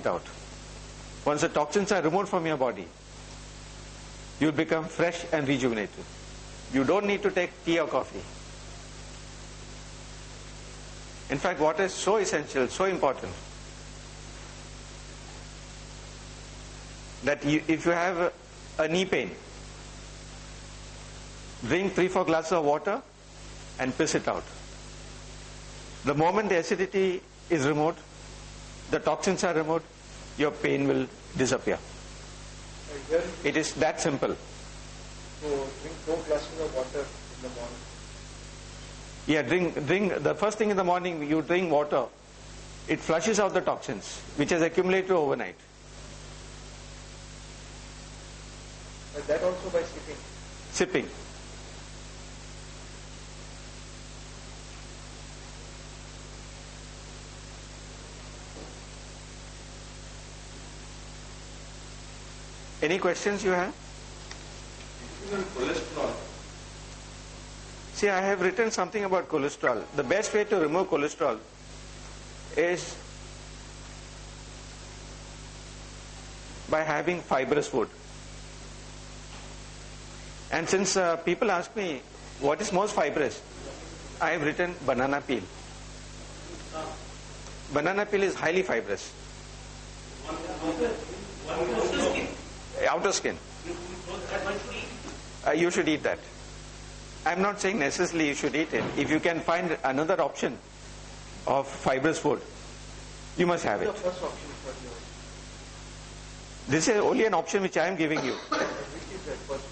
it out. Once the toxins are removed from your body, you will become fresh and rejuvenated. You don't need to take tea or coffee. In fact, water is so essential, so important, that if you have a knee pain, drink 3-4 glasses of water and piss it out. The moment the acidity is removed, the toxins are removed, your pain will disappear. It is that simple. So drink 4 glasses of water in the morning. Yeah, drink the first thing in the morning. You drink water. It flushes out the toxins which has accumulated overnight. But that also by sipping. Sipping. Any questions you have? Cholesterol. See, I have written something about cholesterol. The best way to remove cholesterol is by having fibrous food. And since people ask me what is most fibrous, I have written banana peel. Banana peel is highly fibrous. Outer skin. You should eat that. I'm not saying necessarily you should eat it. If you can find another option of fibrous food, you must have it. What's the first option for you? This is only an option which I am giving you. Which is that first?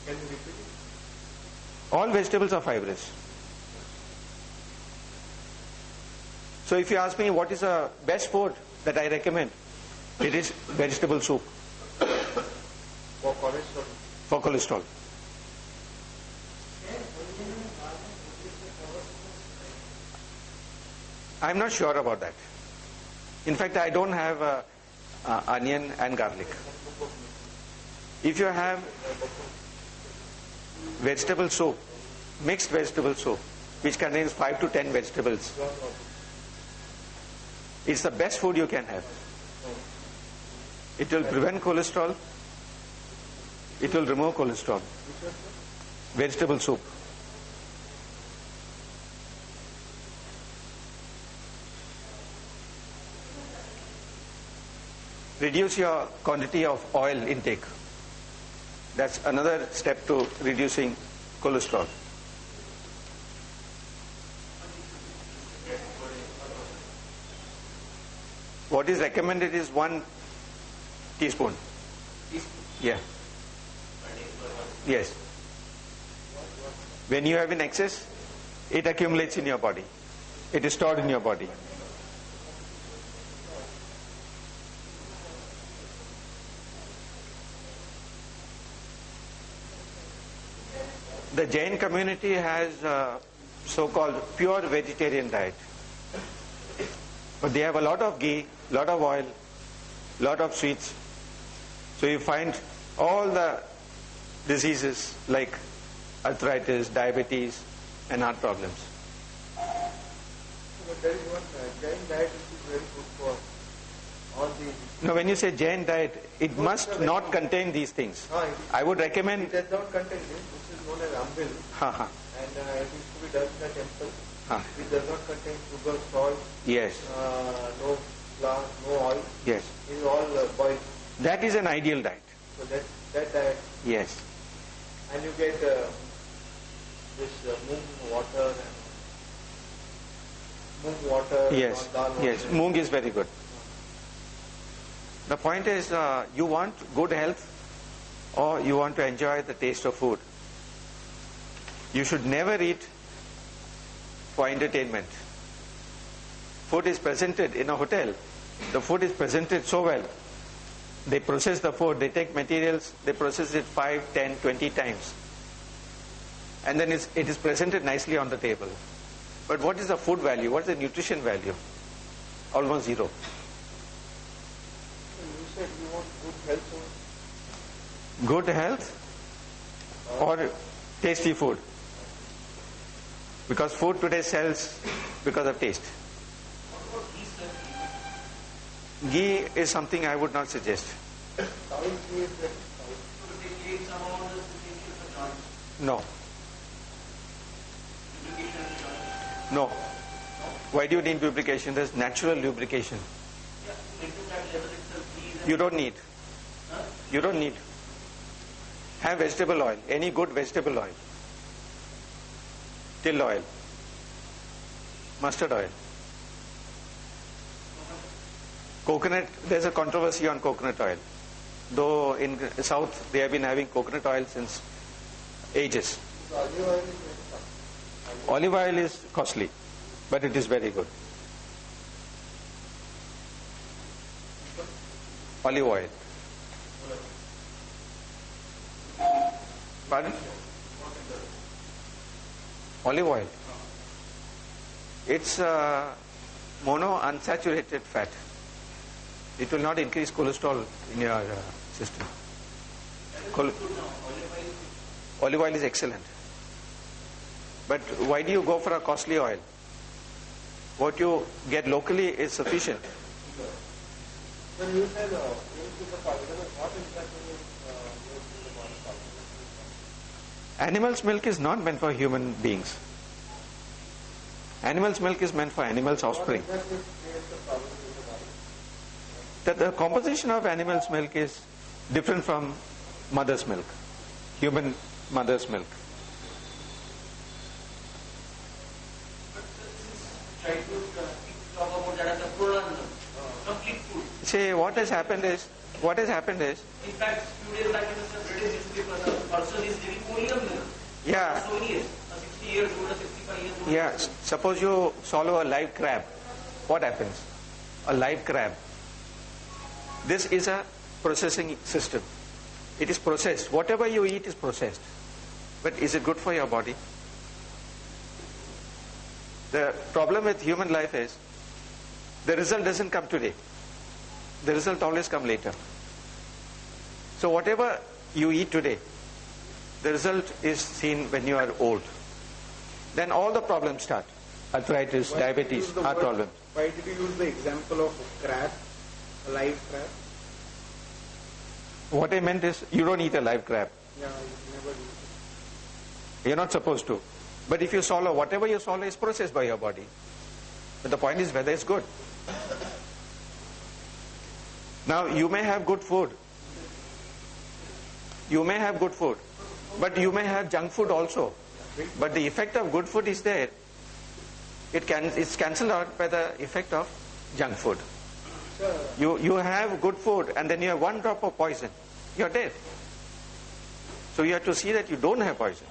Can you repeat it? All vegetables are fibrous. So if you ask me what is the best food that I recommend, it is vegetable soup For cholesterol. for cholesterol. I'm not sure about that. In fact, I don't have onion and garlic. If you have vegetable soup, mixed vegetable soup, which contains 5 to 10 vegetables, it's the best food you can have. It will prevent cholesterol. It will remove cholesterol. Vegetable soup. Reduce your quantity of oil intake. That's another step to reducing cholesterol. What is recommended is 1 teaspoon. Yeah. Yes. When you have in excess, it accumulates in your body. It is stored in your body. The Jain community has a so-called pure vegetarian diet. But they have a lot of ghee, lot of oil, lot of sweets. So you find all the diseases like arthritis, diabetes, and heart problems. But there is one Jain diet which is very good for all these. Now when you say Jain diet, it must not contain these things. I would recommend... It does not contain this. This is known as ambil. And it is to be done in a temple. It does not contain sugar, salt. Yes. No flour, no oil. Yes. It is all boiled. That is an ideal diet. So that diet. Yes. And you get this moong water and moong water. Yes. Dal water. Yes. Moong is very good. The point is, you want good health or you want to enjoy the taste of food. You should never eat for entertainment. Food is presented in a hotel. The food is presented so well. They process the food, they take materials, they process it 5, 10, 20 times. And then it is presented nicely on the table. But what is the food value? What is the nutrition value? Almost zero. You said you want good health. Good health or tasty food? Because food today sells because of taste. Ghee is something I would not suggest. Cow ghee is better. No. No. Why do you need lubrication? There's natural lubrication. You don't need. You don't need. Have vegetable oil, any good vegetable oil. Till oil. Mustard oil. Coconut, there's a controversy on coconut oil. Though in South they have been having coconut oil since ages. Olive oil is costly, but it is very good. Olive oil. Pardon? Olive oil. It's mono unsaturated fat. It will not increase cholesterol in your system. Olive oil is excellent. But why do you go for a costly oil? What you get locally is sufficient. When you said what exactly is the body Animal's milk is not meant for human beings. Animal's milk is meant for animals' offspring. That the composition of animal's milk is different from mother's milk, human mother's milk. See, what has happened is, in fact, few days back in the British newspaper, the person is living only on milk. yeah, So many years, a 60 years old, a 65 years old. yeah, suppose you swallow a live crab, what happens? A live crab. This is a processing system. It is processed. Whatever you eat is processed. But is it good for your body? The problem with human life is, the result doesn't come today. The result always comes later. So whatever you eat today, the result is seen when you are old. Then all the problems start. Arthritis, diabetes, heart problems. Why did you use the example of crab, a live crab? What I meant is, you don't eat a live crab. Yeah, you never do. You're not supposed to. But if you swallow, whatever you swallow is processed by your body. But the point is whether it's good. Now, you may have good food. You may have good food. But you may have junk food also. But the effect of good food is there. It's cancelled out by the effect of junk food. You have good food and then you have one drop of poison. You're dead. So you have to see that you don't have poison.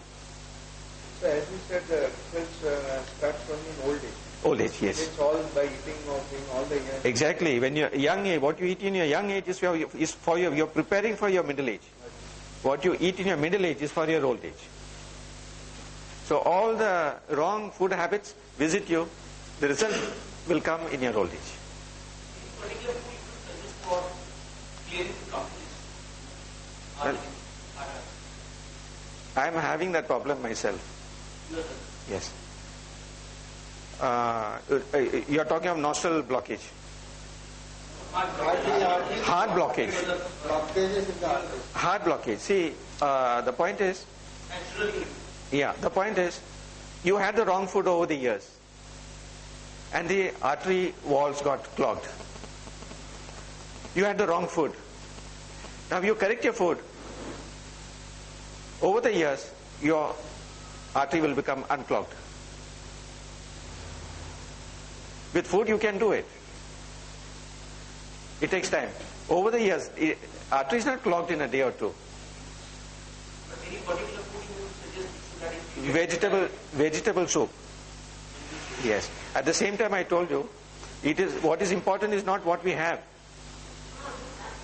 So as you said, the results start from in old age. Old age, yes. It's all by eating or being all the years. Exactly. When you're young age, what you eat in your young age is for you're preparing for your middle age. What you eat in your middle age is for your old age. So all the wrong food habits visit you. The result will come in your old age. Particular food you suggest for clearing companies? I am having that problem myself. Yes. You are talking of nostril blockage. Heart blockage. Heart blockage. See, the point is, the point is, you had the wrong food over the years, and the artery walls got clogged. You had the wrong food. Now you correct your food. Over the years, your artery will become unclogged. With food, you can do it. It takes time. Over the years, artery is not clogged in a day or two. Any particular food you would suggest that Vegetable soup. Yes. At the same time, I told you, what is important is not what we have,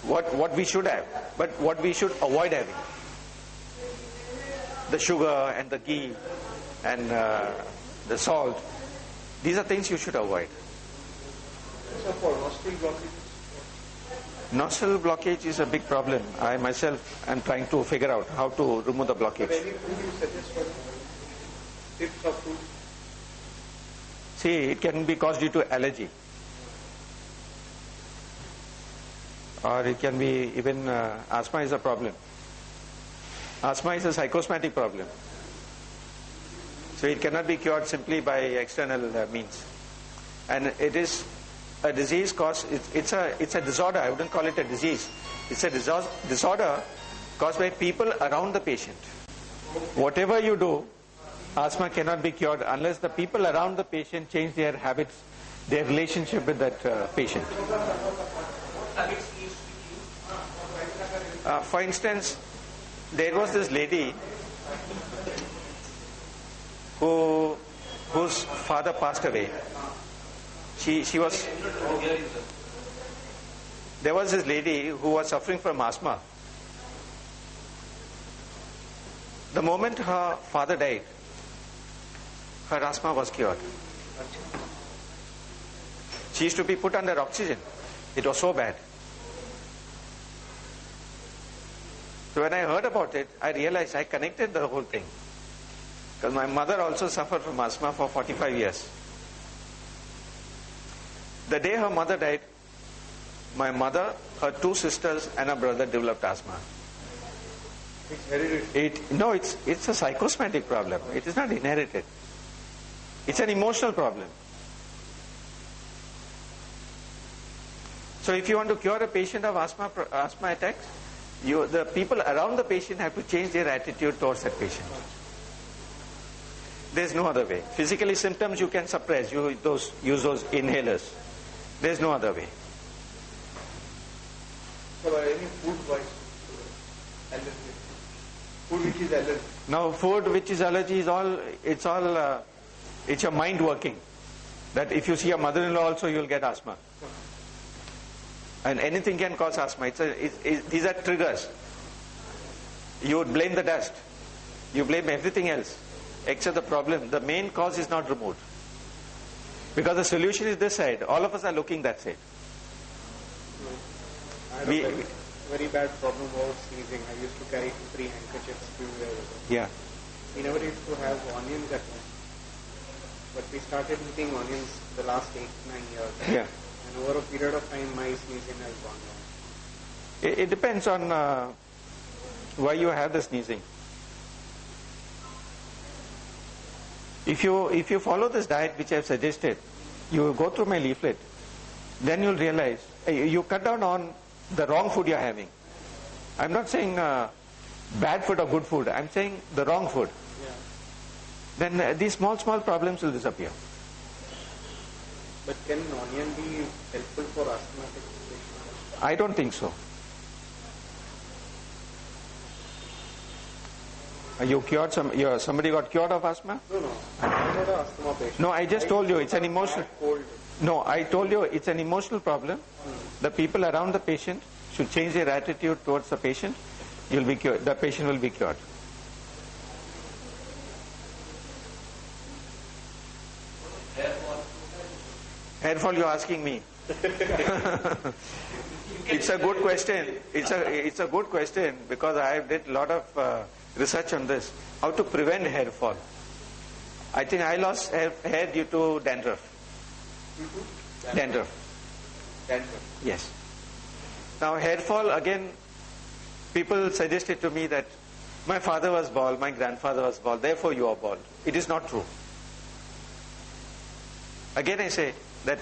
what we should have, but what we should avoid having. The sugar and the ghee and the salt, these are things you should avoid. So for nostril blockage? Nostril blockage is a big problem. I myself am trying to figure out how to remove the blockage. Any food you suggest for tips of food? See, it can be caused due to allergy. or it can be even asthma is a problem. Asthma is a psychosomatic problem. So it cannot be cured simply by external means. And it is a disease caused, it's a disorder, I wouldn't call it a disease. It's a disorder caused by people around the patient. Whatever you do, asthma cannot be cured unless the people around the patient change their habits, their relationship with that patient. For instance, there was this lady whose father passed away. There was this lady who was suffering from asthma. The moment her father died, her asthma was cured. She used to be put under oxygen. It was so bad. So when I heard about it, I realized I connected the whole thing. Because my mother also suffered from asthma for 45 years. The day her mother died, my mother, her two sisters and her brother developed asthma. It's hereditary. It's a psychosomatic problem. It is not inherited. It's an emotional problem. So if you want to cure a patient of asthma attacks, the people around the patient have to change their attitude towards that patient. There's no other way. Physically symptoms you can suppress. Use those inhalers. There's no other way. So any food-wise allergy? Food which is allergy? Now food which is allergy is it's your mind working. That if you see a mother-in-law also you'll get asthma. And anything can cause asthma. These are triggers. You would blame the dust. You blame everything else except the problem. The main cause is not removed. Because the solution is this side. All of us are looking that side. I had a very bad problem about sneezing. I used to carry 3 handkerchiefs few years ago. Yeah. We never used to have onions at home. But we started eating onions the last 8-9 years. Yeah. And over a period of time, my sneezing has gone down. It depends on why you have the sneezing. If you follow this diet which I have suggested, you go through my leaflet, then you'll realize you cut down on the wrong food you're having. I'm not saying bad food or good food. I'm saying the wrong food. Yeah. Then these small problems will disappear. But can onion be helpful for asthmatic patients? I don't think so. You cured somebody got cured of asthma? No. I'm not an asthma patient. No, I just told you it's an emotional. Cold. No, I told you it's an emotional problem. The people around the patient should change their attitude towards the patient. You'll be cured. The patient will be cured. Hair fall, you're asking me. It's a good question. It's a good question because I did a lot of research on this. How to prevent hair fall. I think I lost hair due to dandruff. Dandruff. Yes. Now hair fall, again, people suggested to me that my father was bald, my grandfather was bald, therefore you are bald. It is not true. Again I say that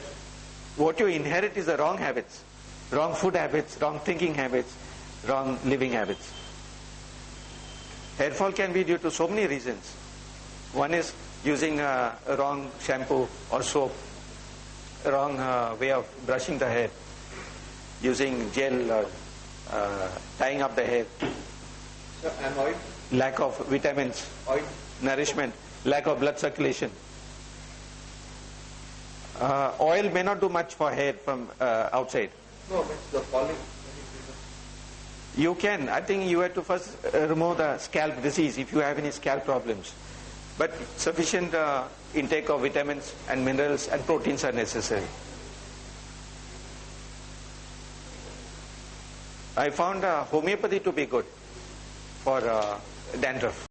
what you inherit is the wrong habits, wrong food habits, wrong thinking habits, wrong living habits. Hair fall can be due to so many reasons. One is using a wrong shampoo or soap, a wrong way of brushing the hair, using gel or tying up the hair. So, and oil? Lack of vitamins, Oil? nourishment, lack of blood circulation. Oil may not do much for hair from outside. No, but the falling. You can. I think you have to first remove the scalp disease if you have any scalp problems. But sufficient intake of vitamins and minerals and proteins are necessary. I found homeopathy to be good for dandruff.